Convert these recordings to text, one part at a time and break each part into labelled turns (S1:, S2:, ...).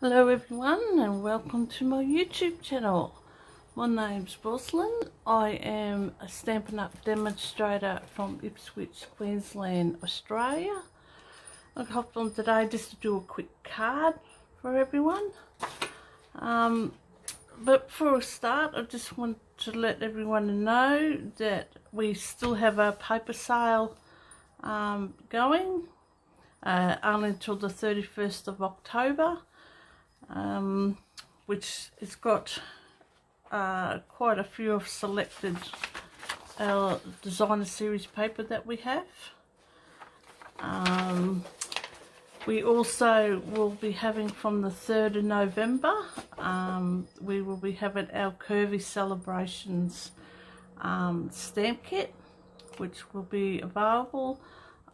S1: Hello everyone and welcome to my YouTube channel. My name's Rosalind. I am a Stampin' Up demonstrator from Ipswich, Queensland, Australia. I hopped on today just to do a quick card for everyone. But before I start, I just want to let everyone know that we still have a paper sale going only until the 31st of October. Which has got quite a few of selected designer series paper that we have. We also will be having from the 3rd of November, we will be having our Curvy Celebrations stamp kit, which will be available.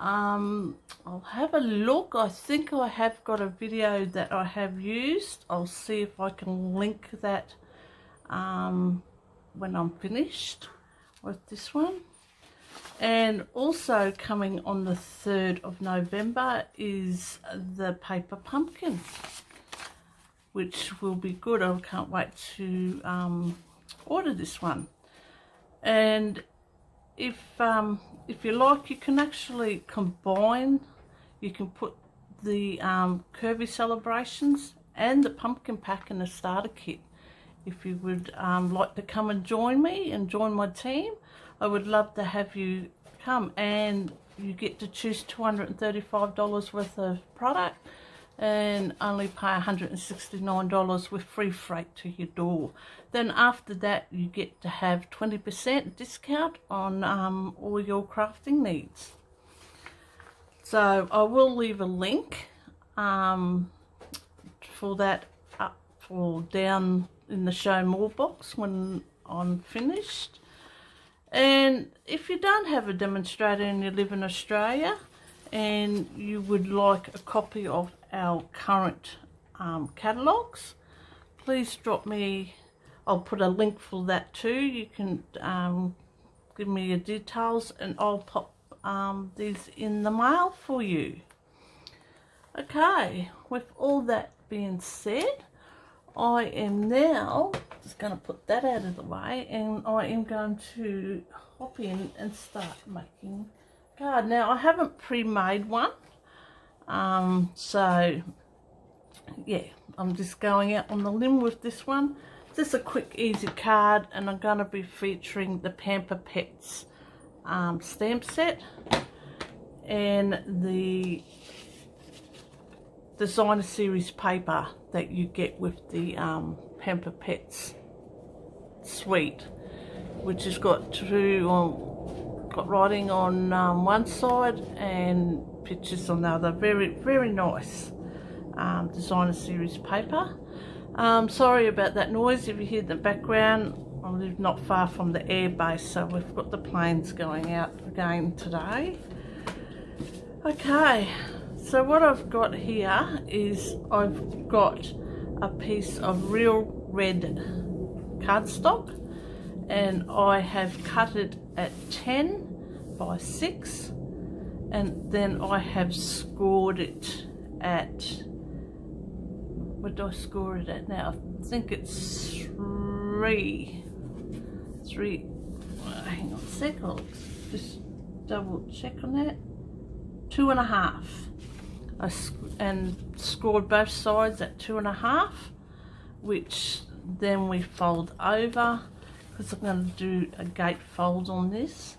S1: I'll have a look. I think I have got a video that I have used. I'll see if I can link that when I'm finished with this one. And also coming on the 3rd of November is the paper pumpkin, which will be good. I can't wait to order this one. And if you like, you can actually combine. You can put the Curvy Celebrations and the pumpkin pack in a starter kit. If you would like to come and join me and join my team, I would love to have you come, and you get to choose $235 worth of product and only pay $169 with free freight to your door. Then after that you get to have 20% discount on all your crafting needs. So I will leave a link for that up or down in the show more box when I'm finished. And if you don't have a demonstrator and you live in Australia and you would like a copy of our current catalogues, please drop me. I'll put a link for that too. You can give me your details and I'll pop these in the mail for you. Okay, with all that being said, I am now just going to put that out of the way, and I am going to hop in and start making a card. Now I haven't pre-made one, so yeah, I'm just going out on the limb with this one. Just a quick easy card, and I'm going to be featuring the Pamper Pets stamp set and the designer series paper that you get with the Pamper Pets suite, which has got got writing on one side and pictures on the other. Very nice designer series paper. Sorry about that noise if you hear the background. I live not far from the air base, so we've got the planes going out again today. Okay, so what I've got here is I've got a piece of real red cardstock, and I have cut it at 10 by 6, and then I have scored it at, what do I score it at now? I think it's 3. Hang on a sec, I'll just double check on that. 2.5. And scored both sides at 2.5, which then we fold over, because I'm going to do a gate fold on this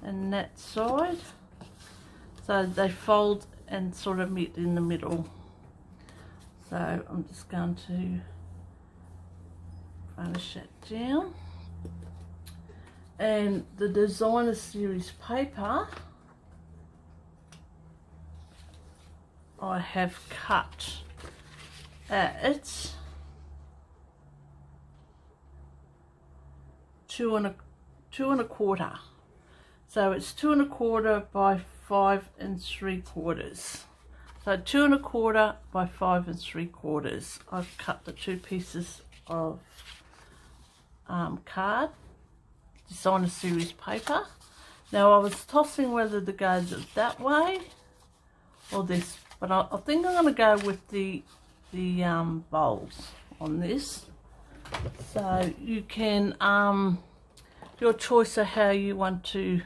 S1: and that side, so they fold and sort of meet in the middle. So I'm just going to finish that down. And the designer series paper I have cut at 2 1/4. So it's 2 1/4 by 5 3/4. So 2 1/4 by 5 3/4. I've cut the two pieces of card, designer series paper. Now I was tossing whether to go that way or this, but I think I'm going to go with the the bowls on this. So you can, your choice of how you want to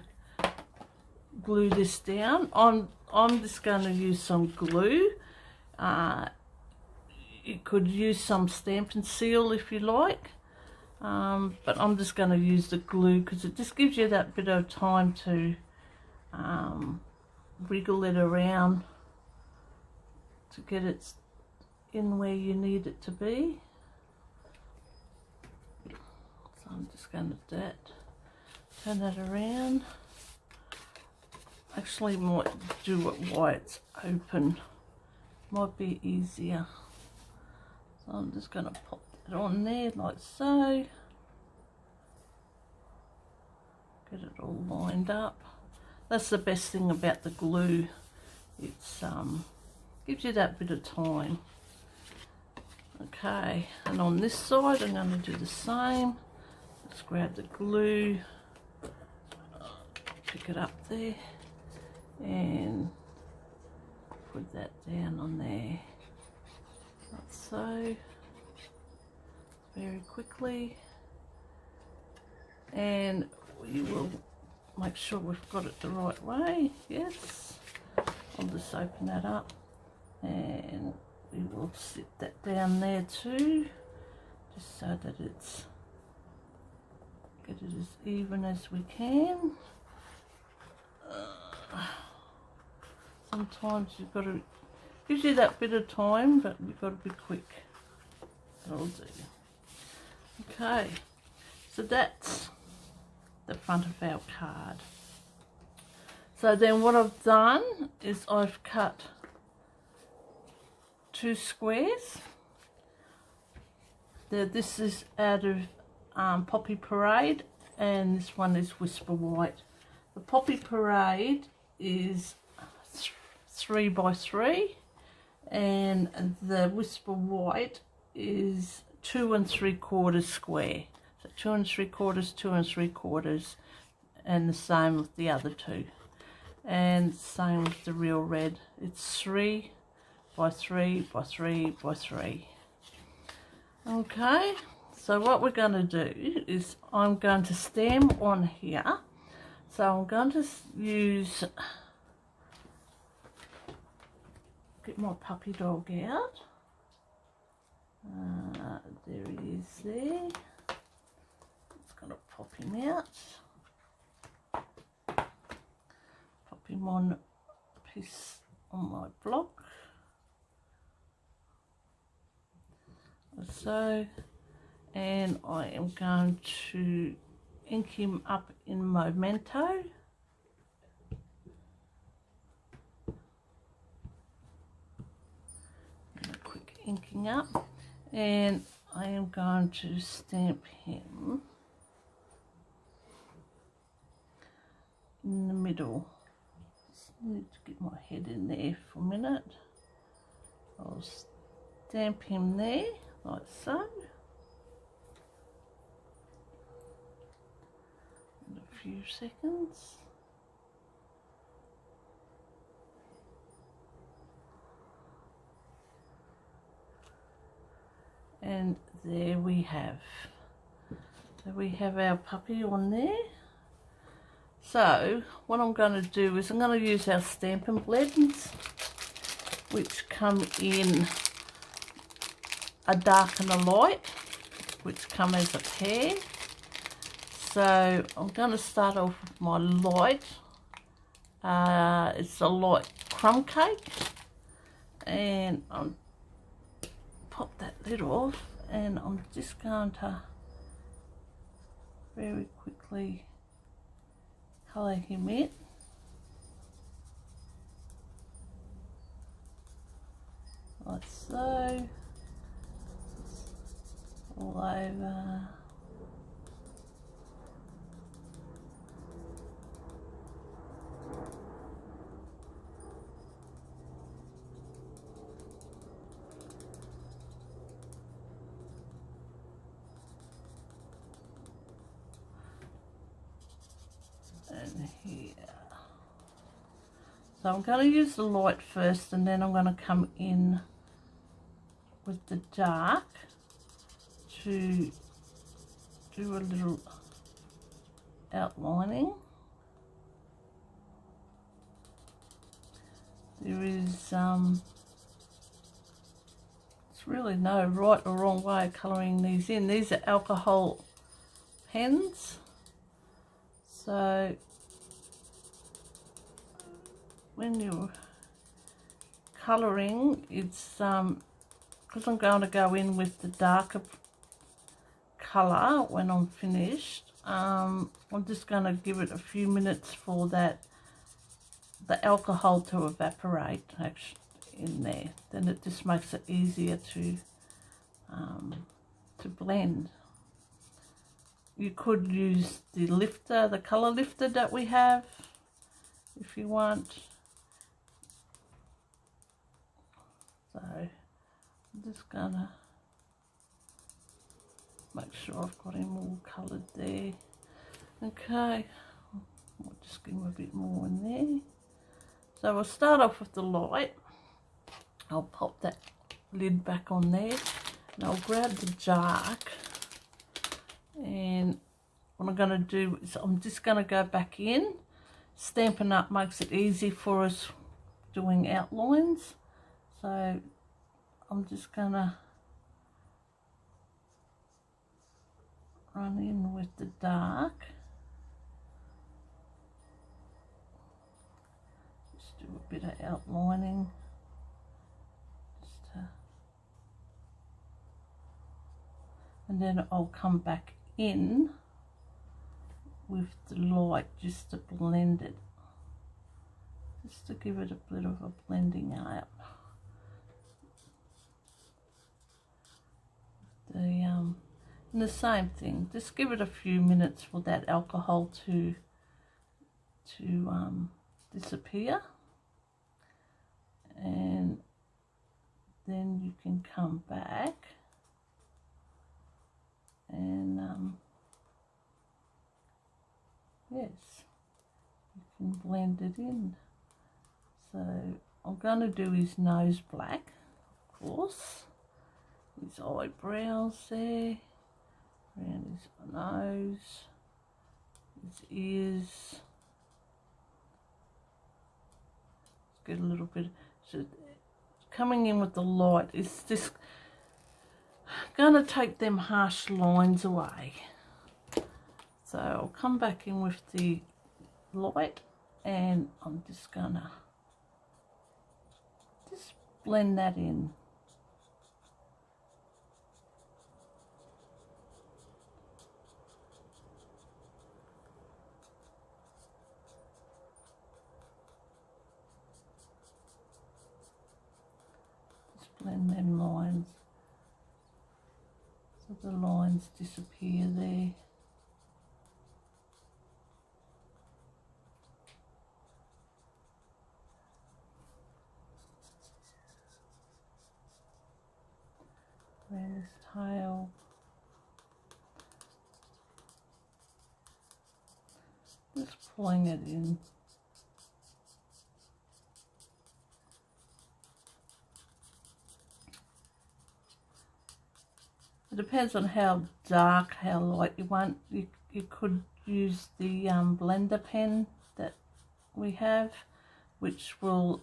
S1: glue this down. I'm just going to use some glue. You could use some Stampin' Seal if you like, but I'm just going to use the glue because it just gives you that bit of time to wriggle it around to get it in where you need it to be. So I'm just going to turn that around. Actually might do it while it's open, might be easier. So I'm just going to pop it on there like so. Get it all lined up. That's the best thing about the glue. It's gives you that bit of time. Okay, and on this side I'm going to do the same. Let's grab the glue, pick it up there, and put that down on there. Like so, very quickly, and we will make sure we've got it the right way. Yes, I'll just open that up and we will sit that down there too, just so that it's, get it as even as we can. Sometimes you've got to, gives you that bit of time, but you've got to be quick. That'll do. Okay, so that's the front of our card. So then what I've done is I've cut 2 squares. This is out of Poppy Parade, and this one is Whisper White. The Poppy Parade is 3 by 3, and the Whisper White is 2 3/4 square. So 2 3/4, 2 3/4, and the same with the other 2. And same with the real red. It's 3 by 3 by 3 by 3. Okay, so what we're going to do is I'm going to stamp on here. So I'm going to use, get my puppy dog out. There he is there. Just going to pop him out. Pop him on a piece on my block. Like so. And I am going to ink him up in Memento. And a quick inking up, and I am going to stamp him in the middle. Just need to get my head in there for a minute. I'll stamp him there like so. Few seconds. And there we have. So we have our puppy on there. So what I'm going to do is I'm going to use our Stampin' blends, which come in a dark and a light, which come as a pair. So I'm going to start off with my light. It's a light crumb cake, and I'll pop that lid off, and I'm just going to very quickly colour him in. Like so, all over. And here. So I'm going to use the light first, and then I'm going to come in with the dark to do a little outlining. There is it's really no right or wrong way of colouring these in. These are alcohol pens, so when you're colouring, it's because I'm going to go in with the darker colour when I'm finished. I'm just going to give it a few minutes for the alcohol to evaporate actually in there. Then it just makes it easier to blend. You could use the lifter, the colour lifter that we have, if you want. So I'm just gonna make sure I've got him all coloured there. Okay, I'll just give him a bit more in there. So we'll start off with the light. I'll pop that lid back on there and I'll grab the dark, and what I'm going to do is I'm just going to go back in. Stampin' Up makes it easy for us doing outlines, so I'm just going to run in with the dark. Just do a bit of outlining. And then I'll come back in with the light just to blend it, just to give it a bit of a blending out. And the same thing, just give it a few minutes for that alcohol to disappear, and then you can come back and yes, you can blend it in. So I'm going to do his nose black, of course, his eyebrows there, around his nose, his ears. Let's get a little bit, so coming in with the light is just going to take them harsh lines away. So I'll come back in with the light and I'm just going to just blend that in. Just blend them lines so the lines disappear there. Around his tail. Just pulling it in. It depends on how dark, how light you want. You could use the blender pen that we have, which will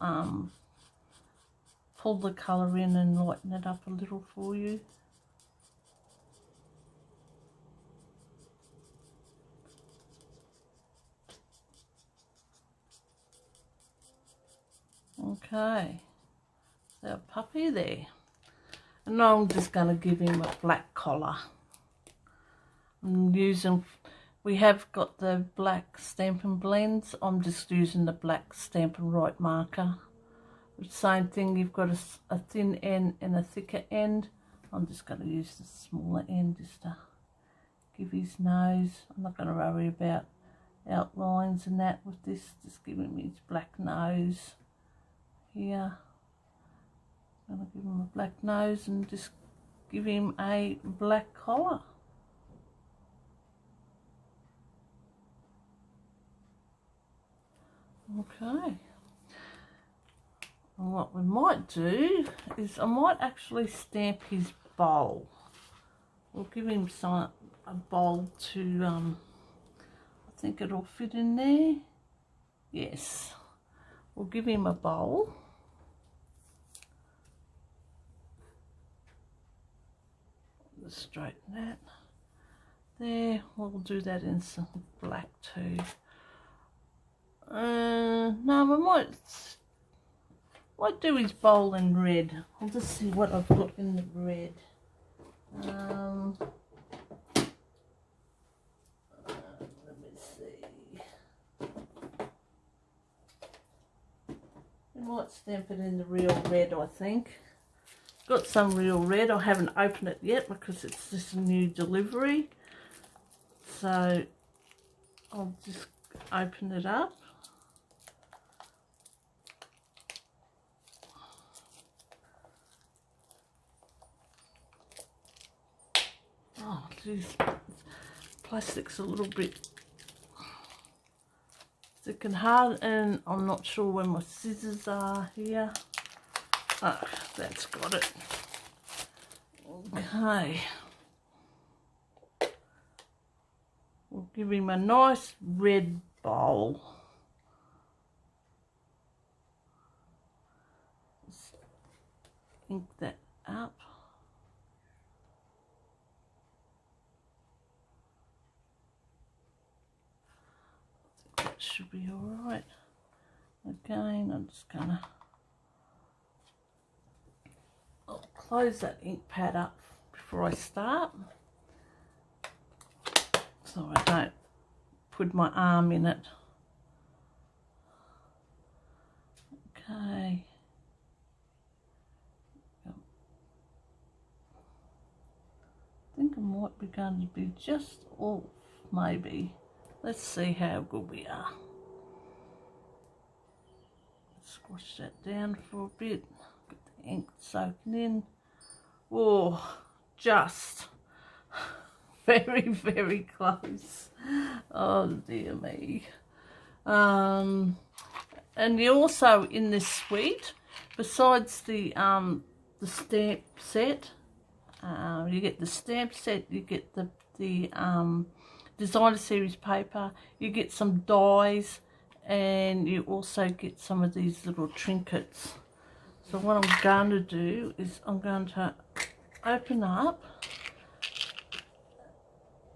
S1: pull the colour in and lighten it up a little for you. Okay, so puppy there. And now I'm just going to give him a black collar. I'm using, we have got the black Stampin' blends. I'm just using the black Stampin' Right marker. Same thing, you've got a thin end and a thicker end. I'm just going to use the smaller end just to give his nose. I'm not going to worry about outlines and that with this. Just give him his black nose here. I'm going to give him a black nose and just give him a black collar. Okay. And what we might do is I might actually stamp his bowl. We'll give him a bowl to, I think it'll fit in there. Yes, we'll give him a bowl. Let's straighten that. There, we'll do that in some black too. No, we might do his bowl in red. I'll just see what I've got in the red. Let me see. We might stamp it in the real red, I think. Got some real red. I haven't opened it yet because it's just a new delivery. So I'll just open it up. Oh, geez. Plastic's a little bit thick and hard, and I'm not sure where my scissors are here. Oh, that's got it. Okay. We'll give him a nice red bowl. Just ink that up. I think that should be all right. Again, I'm just gonna close that ink pad up before I start, so I don't put my arm in it. Okay. I think I might be going to be just off, maybe. Let's see how good we are. Squash that down for a bit. Get the ink soaking in. Oh, just very, very close. Oh dear me. And you also, in this suite, besides the stamp set, you get the stamp set, you get the designer series paper, you get some dies, and you also get some of these little trinkets. So what I'm going to do is I'm going to open up,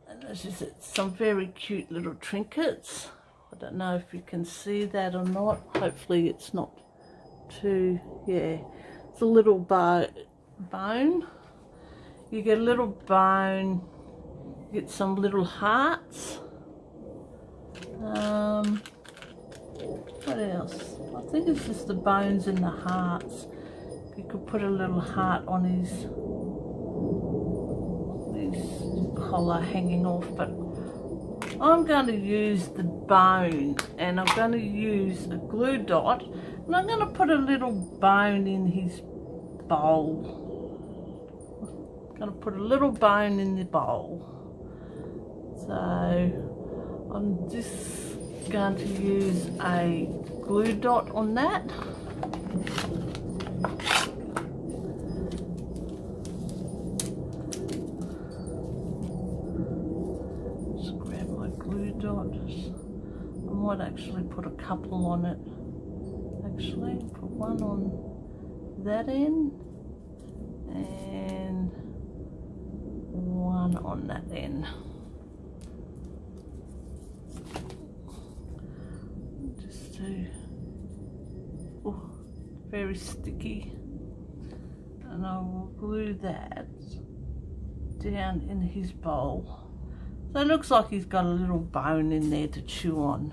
S1: and this is some very cute little trinkets. I don't know if you can see that or not. Hopefully it's not too, yeah. It's a little bone. You get a little bone, you get some little hearts. What else? I think it's just the bones and the hearts. You could put a little heart on his collar hanging off, but I'm going to use the bone, and I'm going to use a glue dot, and I'm going to put a little bone in his bowl. I'm going to put a little bone in the bowl. So I'm just going to use a glue dot on that. Just grab my glue dot. I might actually put a couple on it. Actually, put one on that end and one on that end. Oh, very sticky, and I will glue that down in his bowl. So it looks like he's got a little bone in there to chew on.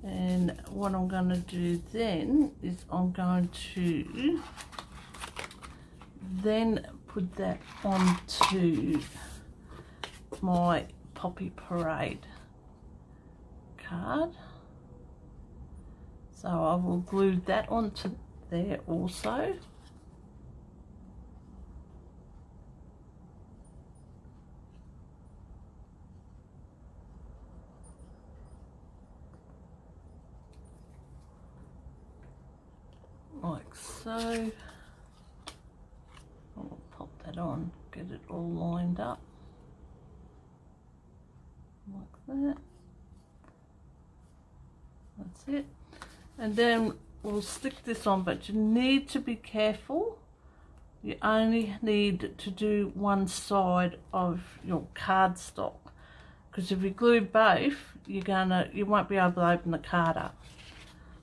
S1: And what I'm going to do then is I'm going to then put that onto my Poppy Parade card. So I will glue that onto there also.
S2: like so. I'll pop that on, get it all lined up like that. That's it. And then we'll stick this on, but you need to be careful. You only need to do one side of your cardstock, because if you glue both, you won't be able to open the card up.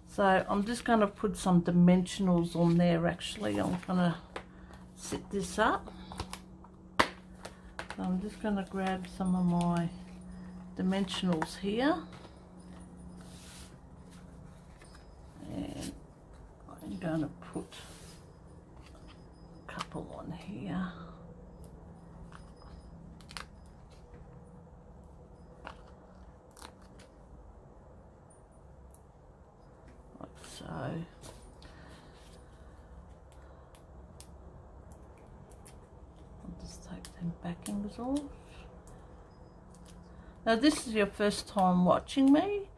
S2: So I'm just going to put some dimensionals on there. Actually, I'm going to set this up. So I'm just going to grab some of my dimensionals here, and I'm going to put a couple on here. Like so. I'll just take them backings off. Now this is your first time watching me,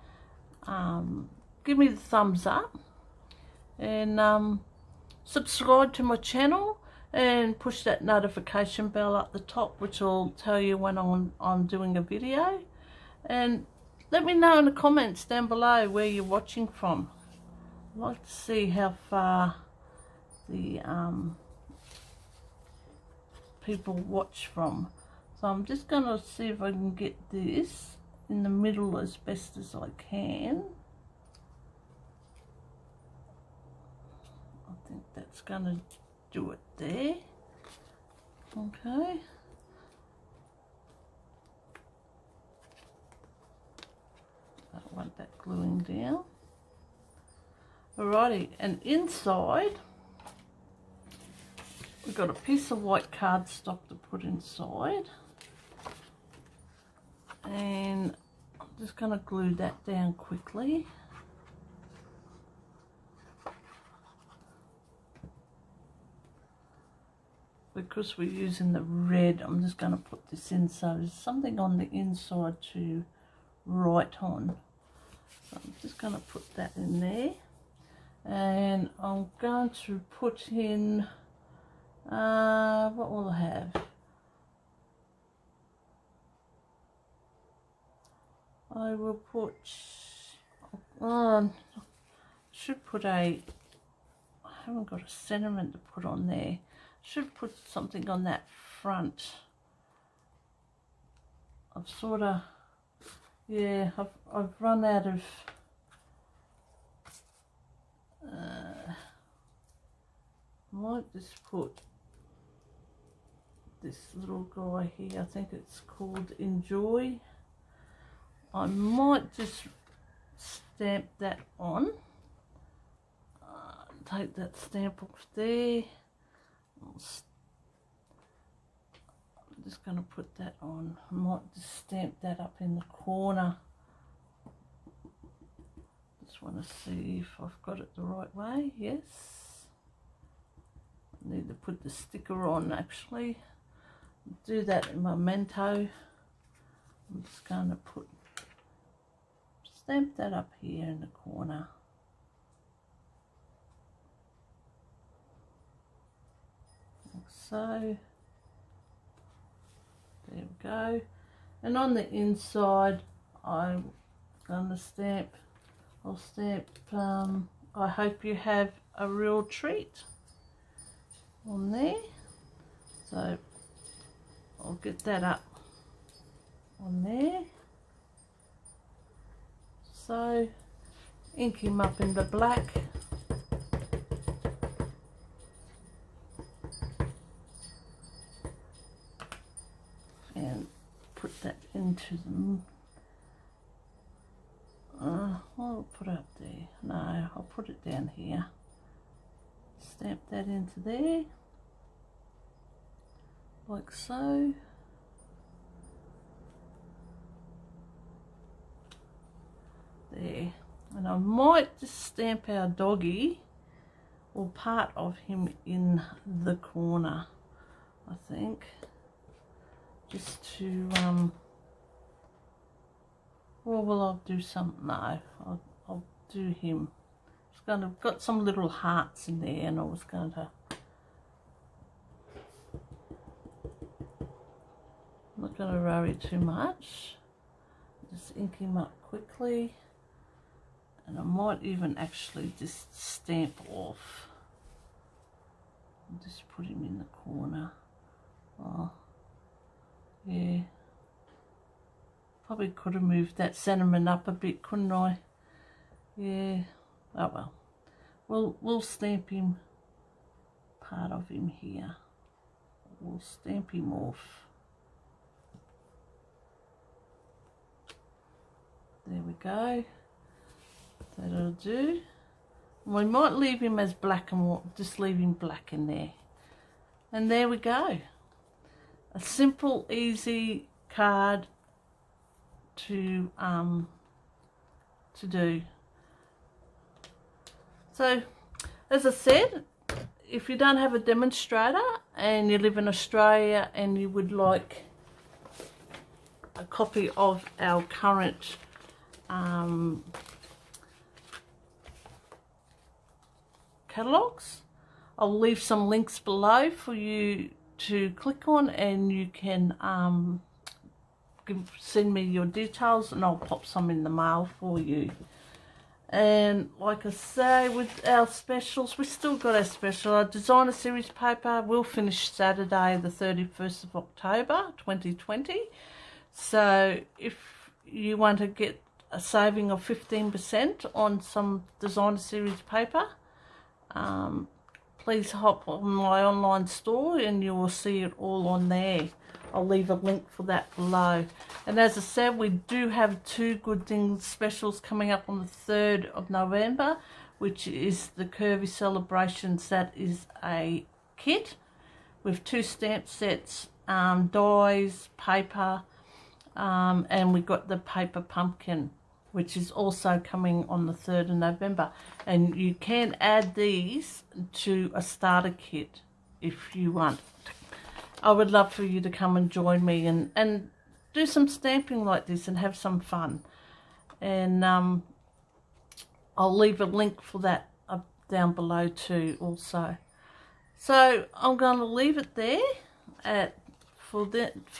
S2: give me the thumbs up and subscribe to my channel and push that notification bell at the top, which will tell you when I'm doing a video. And let me know in the comments down below where you're watching from. I'd like to see how far the people watch from. So I'm just going to see if I can get this in the middle as best as I can. I think that's going to do it there. Okay. I don't want that gluing down. Alrighty, and inside we've got a piece of white cardstock to put inside. And I'm just going to glue that down quickly. Because we're using the red, I'm just going to put this in so there's something on the inside to write on. So I'm just going to put that in there. And I'm going to put in, what will I have? I will put, should put I haven't got a sentiment to put on there. Should put something on that front. I've sort of, yeah, I've run out of, I might just put this little guy here. I think it's called Enjoy. I might just stamp that on. Take that stamp off there. I'm just going to put that on. I might just stamp that up in the corner. Just want to see if I've got it the right way. Yes. I need to put the sticker on actually. Do that in Memento. I'm just going to stamp that up here in the corner. Like so. There we go. And on the inside, I'm going to stamp, I'll stamp, I hope you have a real treat on there. So I'll get that up on there. So ink him up in the black. And put that into them. I'll put it up there. No, I'll put it down here. Stamp that into there. Like so. There. And I might just stamp our doggy or part of him in the corner, I think. Just to, or will I do something? No, I'll do him. Just
S1: got some little hearts in there, and I was going to, I'm not going to worry too much. Just ink him up quickly, and I might even actually just stamp off and just put him in the corner. Oh, yeah. Probably could have moved that sentiment up a bit, couldn't I? Yeah. Oh well. We'll stamp him, part of him here. We'll stamp him off. There we go. That'll do. We might leave him as black and white, just leave him black in there. And there we go. A simple, easy card to do. So, as I said, if you don't have a demonstrator and you live in Australia and you would like a copy of our current catalogues, I'll leave some links below for you to click on, and you can send me your details and I'll pop some in the mail for you. And like I say, with our specials, we've still got our special. Our designer series paper will finish Saturday the 31st of October 2020. So if you want to get a saving of 15% on some designer series paper, please hop on my online store and you will see it all on there. I'll leave a link for that below. And as I said, we do have two Good Things specials coming up on the 3rd of November, which is the Curvy Celebrations. That is a kit with 2 stamp sets, dies, paper, and we got the paper pumpkin, which is also coming on the 3rd of November. And you can add these to a starter kit if you want. I would love for you to come and join me and do some stamping like this and have some fun. And I'll leave a link for that up down below too also. So I'm going to leave it there for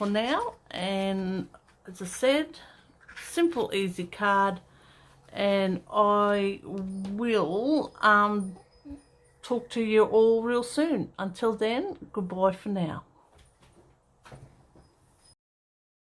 S1: now. And as I said, simple, easy card, and I will talk to you all real soon. Until then, goodbye for now.